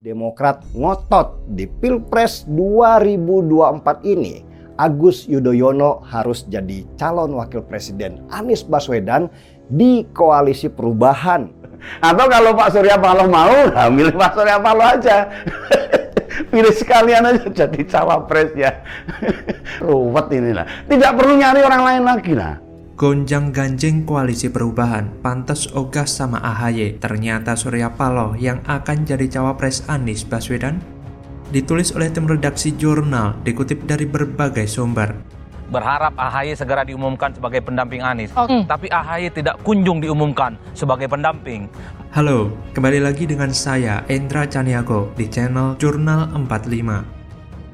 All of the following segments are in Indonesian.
Demokrat ngotot di Pilpres 2024 ini, Agus Yudhoyono harus jadi calon wakil presiden Anies Baswedan di Koalisi Perubahan. Atau kalau Pak Surya Paloh mau, milih Pak Surya Paloh aja. Pilih sekalian aja jadi cawapresnya. Ruwet inilah. Tidak perlu nyari orang lain lagi lah. Gonjang-ganjing Koalisi Perubahan, pantas ogah sama AHY, ternyata Surya Paloh yang akan jadi cawapres Anies Baswedan? Ditulis oleh tim redaksi jurnal, dikutip dari berbagai sumber. Berharap AHY segera diumumkan sebagai pendamping Anies, tapi AHY tidak kunjung diumumkan sebagai pendamping. Halo, kembali lagi dengan saya, Endra Caniago, di channel Jurnal 45.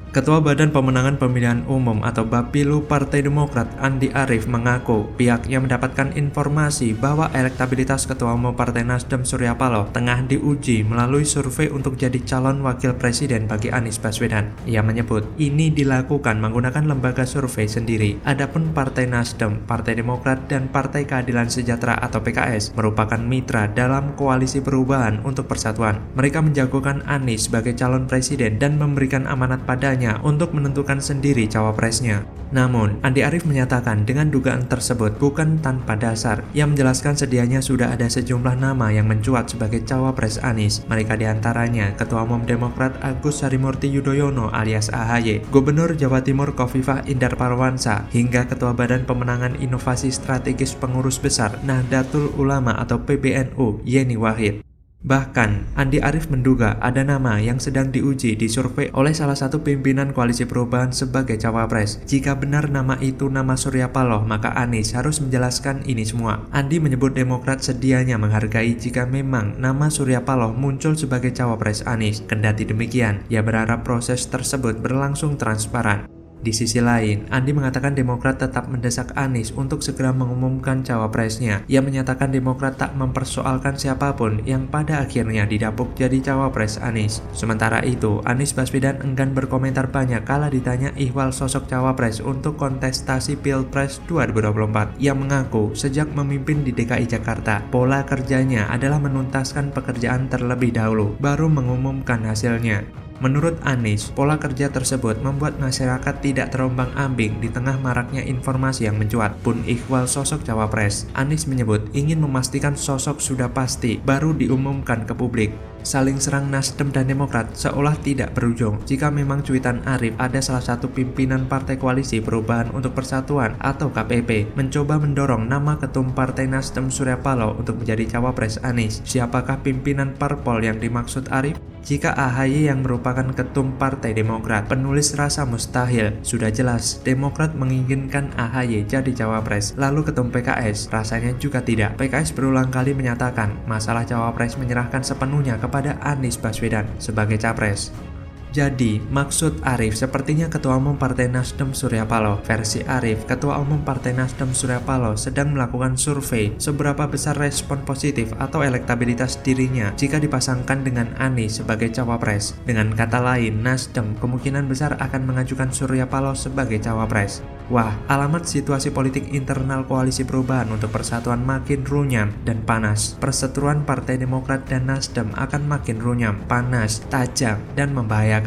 Ketua Badan Pemenangan Pemilihan Umum atau Bapilu Partai Demokrat Andi Arief mengaku pihaknya mendapatkan informasi bahwa elektabilitas Ketua Umum Partai Nasdem Surya Paloh tengah diuji melalui survei untuk jadi calon wakil presiden bagi Anies Baswedan. Ia menyebut ini dilakukan menggunakan lembaga survei sendiri. Adapun Partai Nasdem, Partai Demokrat, dan Partai Keadilan Sejahtera atau PKS merupakan mitra dalam Koalisi Perubahan untuk Persatuan. Mereka menjagokan Anies sebagai calon presiden dan memberikan amanat padanya untuk menentukan sendiri cawapresnya. Namun, Andi Arief menyatakan dengan dugaan tersebut bukan tanpa dasar. Ia menjelaskan sedianya sudah ada sejumlah nama yang mencuat sebagai cawapres Anies. Mereka diantaranya Ketua Umum Demokrat Agus Harimurti Yudhoyono alias AHY, Gubernur Jawa Timur Khofifah Indar Parawansa, hingga Ketua Badan Pemenangan Inovasi Strategis Pengurus Besar Nahdlatul Ulama atau PBNU Yeni Wahid. Bahkan, Andi Arief menduga ada nama yang sedang diuji disurvei oleh salah satu pimpinan Koalisi Perubahan sebagai cawapres. Jika benar nama itu nama Surya Paloh, maka Anies harus menjelaskan ini semua. Andi menyebut Demokrat sedianya menghargai jika memang nama Surya Paloh muncul sebagai cawapres Anies. Kendati demikian, ia berharap proses tersebut berlangsung transparan. Di sisi lain, Andi mengatakan Demokrat tetap mendesak Anies untuk segera mengumumkan cawapresnya. Ia menyatakan Demokrat tak mempersoalkan siapapun yang pada akhirnya didapuk jadi cawapres Anies. Sementara itu, Anies Baswedan enggan berkomentar banyak kala ditanya ihwal sosok cawapres untuk kontestasi Pilpres 2024. Ia mengaku sejak memimpin di DKI Jakarta, pola kerjanya adalah menuntaskan pekerjaan terlebih dahulu, baru mengumumkan hasilnya. Menurut Anies, pola kerja tersebut membuat masyarakat tidak terombang-ambing di tengah maraknya informasi yang mencuat. Pun ihwal sosok cawapres, Anies menyebut ingin memastikan sosok sudah pasti, baru diumumkan ke publik. Saling serang Nasdem dan Demokrat seolah tidak berujung. Jika memang cuitan Arief ada salah satu pimpinan Partai Koalisi Perubahan untuk Persatuan atau KPP mencoba mendorong nama Ketum Partai Nasdem Surya Paloh untuk menjadi cawapres Anies. Siapakah pimpinan parpol yang dimaksud Arief? Jika AHY yang merupakan Ketum Partai Demokrat, penulis rasa mustahil. Sudah jelas Demokrat menginginkan AHY jadi cawapres. Lalu Ketum PKS rasanya juga tidak. PKS berulang kali menyatakan masalah cawapres menyerahkan sepenuhnya kepada Anies Baswedan sebagai capres. Jadi, maksud Arief sepertinya Ketua Umum Partai Nasdem Surya Paloh. Versi Arief, Ketua Umum Partai Nasdem Surya Paloh sedang melakukan survei seberapa besar respon positif atau elektabilitas dirinya jika dipasangkan dengan Anies sebagai cawapres. Dengan kata lain, Nasdem kemungkinan besar akan mengajukan Surya Paloh sebagai cawapres. Wah, alamat situasi politik internal Koalisi Perubahan untuk Persatuan makin runyam dan panas. Perseteruan Partai Demokrat dan Nasdem akan makin runyam, panas, tajam, dan membahayakan.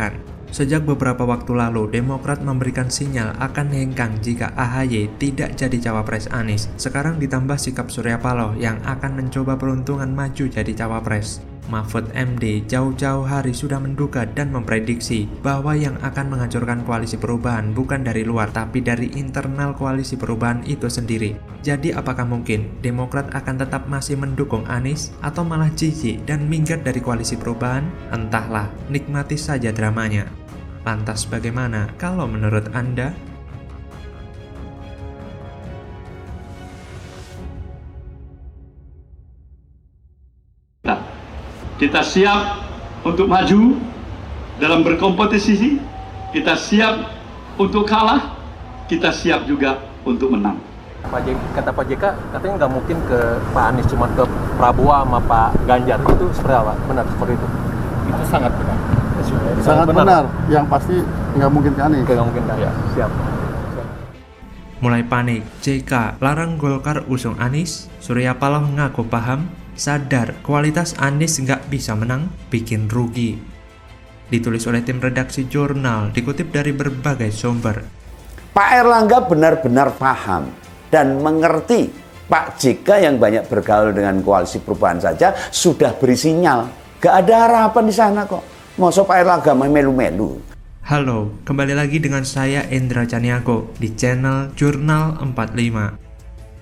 Sejak beberapa waktu lalu, Demokrat memberikan sinyal akan hengkang jika AHY tidak jadi cawapres Anies. Sekarang ditambah sikap Surya Paloh yang akan mencoba peruntungan maju jadi cawapres. Mahfud MD jauh-jauh hari sudah menduga dan memprediksi bahwa yang akan menghancurkan Koalisi Perubahan bukan dari luar tapi dari internal Koalisi Perubahan itu sendiri. Jadi apakah mungkin Demokrat akan tetap masih mendukung Anies atau malah jijik dan minggat dari Koalisi Perubahan? Entahlah, nikmati saja dramanya. Lantas bagaimana kalau menurut Anda? Kita siap untuk maju dalam berkompetisi, kita siap untuk kalah, kita siap juga untuk menang. Kata Pak JK, katanya nggak mungkin ke Pak Anies, cuma ke Prabowo sama Pak Ganjar. Itu seperti apa? Benar seperti itu? Itu sangat benar. Sangat benar. Yang pasti nggak mungkin ke Anies. Nggak mungkin, ya. Siap. Mulai panik, JK larang Golkar usung Anies, Surya Paloh mengaku paham, sadar kualitas Anies nggak bisa menang, bikin rugi. Ditulis oleh tim redaksi jurnal, dikutip dari berbagai sumber. Pak Airlangga benar-benar paham dan mengerti Pak JK yang banyak bergaul dengan koalisi perubahan saja sudah beri sinyal. Gak ada harapan di sana kok. Masa Pak Airlangga melu-melu. Halo, kembali lagi dengan saya Endra Caniago di channel Jurnal 45.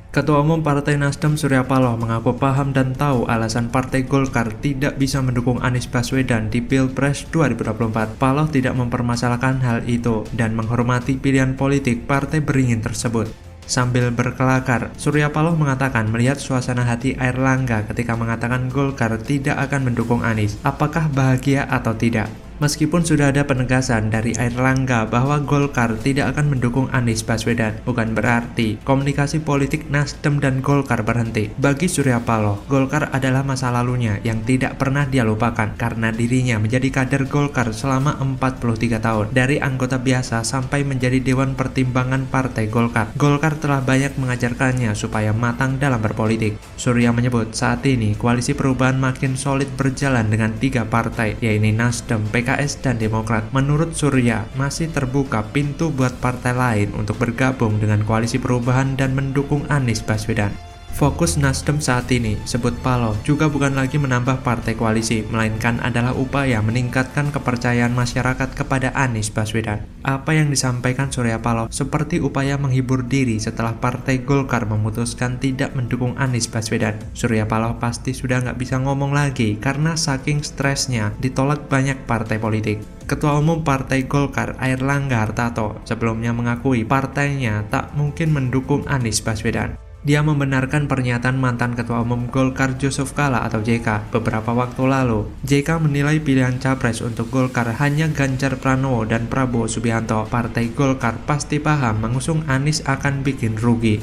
Ketua Umum Partai Nasdem Surya Paloh mengaku paham dan tahu alasan Partai Golkar tidak bisa mendukung Anies Baswedan di Pilpres 2024. Paloh tidak mempermasalahkan hal itu dan menghormati pilihan politik partai beringin tersebut. Sambil berkelakar, Surya Paloh mengatakan melihat suasana hati Airlangga ketika mengatakan Golkar tidak akan mendukung Anies. Apakah bahagia atau tidak? Meskipun sudah ada penegasan dari Airlangga bahwa Golkar tidak akan mendukung Anies Baswedan, bukan berarti komunikasi politik Nasdem dan Golkar berhenti. Bagi Surya Paloh, Golkar adalah masa lalunya yang tidak pernah dia lupakan karena dirinya menjadi kader Golkar selama 43 tahun. Dari anggota biasa sampai menjadi Dewan Pertimbangan Partai Golkar. Golkar telah banyak mengajarkannya supaya matang dalam berpolitik. Surya menyebut saat ini koalisi perubahan makin solid berjalan dengan 3 partai, yaitu Nasdem, PKS, dan Demokrat. Menurut Surya, masih terbuka pintu buat partai lain untuk bergabung dengan koalisi perubahan dan mendukung Anies Baswedan. Fokus Nasdem saat ini, sebut Paloh, juga bukan lagi menambah partai koalisi, melainkan adalah upaya meningkatkan kepercayaan masyarakat kepada Anies Baswedan. Apa yang disampaikan Surya Paloh seperti upaya menghibur diri setelah Partai Golkar memutuskan tidak mendukung Anies Baswedan. Surya Paloh pasti sudah nggak bisa ngomong lagi karena saking stresnya ditolak banyak partai politik. Ketua Umum Partai Golkar Airlangga Hartarto sebelumnya mengakui partainya tak mungkin mendukung Anies Baswedan. Dia membenarkan pernyataan mantan Ketua Umum Golkar Yusuf Kala atau JK beberapa waktu lalu. JK menilai pilihan capres untuk Golkar hanya Ganjar Pranowo dan Prabowo Subianto. Partai Golkar pasti paham mengusung Anies akan bikin rugi.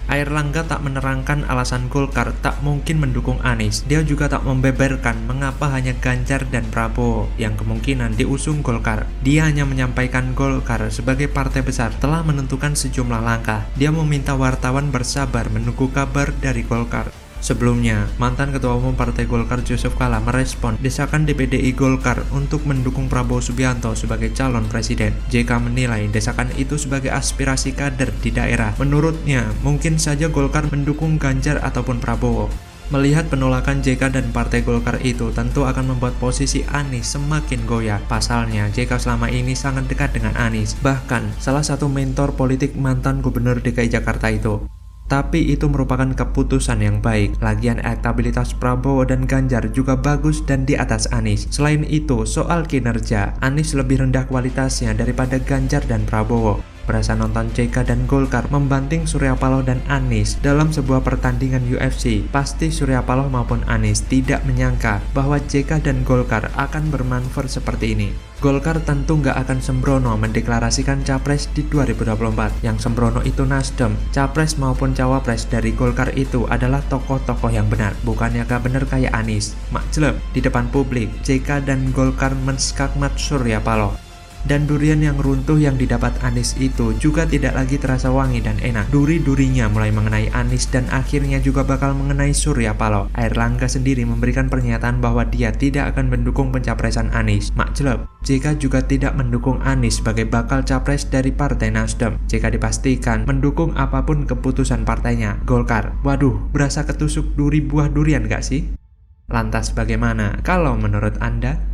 Airlangga tak menerangkan alasan Golkar tak mungkin mendukung Anies. Dia juga tak membeberkan mengapa hanya Ganjar dan Prabowo yang kemungkinan diusung Golkar. Dia hanya menyampaikan Golkar sebagai partai besar telah menentukan sejumlah langkah. Dia meminta wartawan bersabar menunggu kabar dari Golkar. Sebelumnya, mantan Ketua Umum Partai Golkar Yusuf Kala merespon desakan DPDI Golkar untuk mendukung Prabowo Subianto sebagai calon presiden. JK menilai desakan itu sebagai aspirasi kader di daerah. Menurutnya, mungkin saja Golkar mendukung Ganjar ataupun Prabowo. Melihat penolakan JK dan Partai Golkar itu tentu akan membuat posisi Anies semakin goyah. Pasalnya, JK selama ini sangat dekat dengan Anies, bahkan salah satu mentor politik mantan Gubernur DKI Jakarta itu. Tapi itu merupakan keputusan yang baik. Lagian elektabilitas Prabowo dan Ganjar juga bagus dan di atas Anies. Selain itu, soal kinerja, Anies lebih rendah kualitasnya daripada Ganjar dan Prabowo. Berasa nonton JK dan Golkar membanting Surya Paloh dan Anies dalam sebuah pertandingan UFC. Pasti Surya Paloh maupun Anies tidak menyangka bahwa JK dan Golkar akan bermanuver seperti ini. Golkar tentu nggak akan sembrono mendeklarasikan capres di 2024. Yang sembrono itu Nasdem. Capres maupun cawapres dari Golkar itu adalah tokoh-tokoh yang benar. Bukannya gak bener kayak Anies. Makjeleb, di depan publik, JK dan Golkar menskakmat Surya Paloh. Dan durian yang runtuh yang didapat Anies itu juga tidak lagi terasa wangi dan enak. Duri-durinya mulai mengenai Anies dan akhirnya juga bakal mengenai Surya Paloh. Airlangga sendiri memberikan pernyataan bahwa dia tidak akan mendukung pencapresan Anies. Makjeleb, JK juga tidak mendukung Anies sebagai bakal capres dari Partai Nasdem. JK dipastikan mendukung apapun keputusan partainya, Golkar. Waduh, berasa ketusuk duri buah durian gak sih? Lantas bagaimana kalau menurut Anda?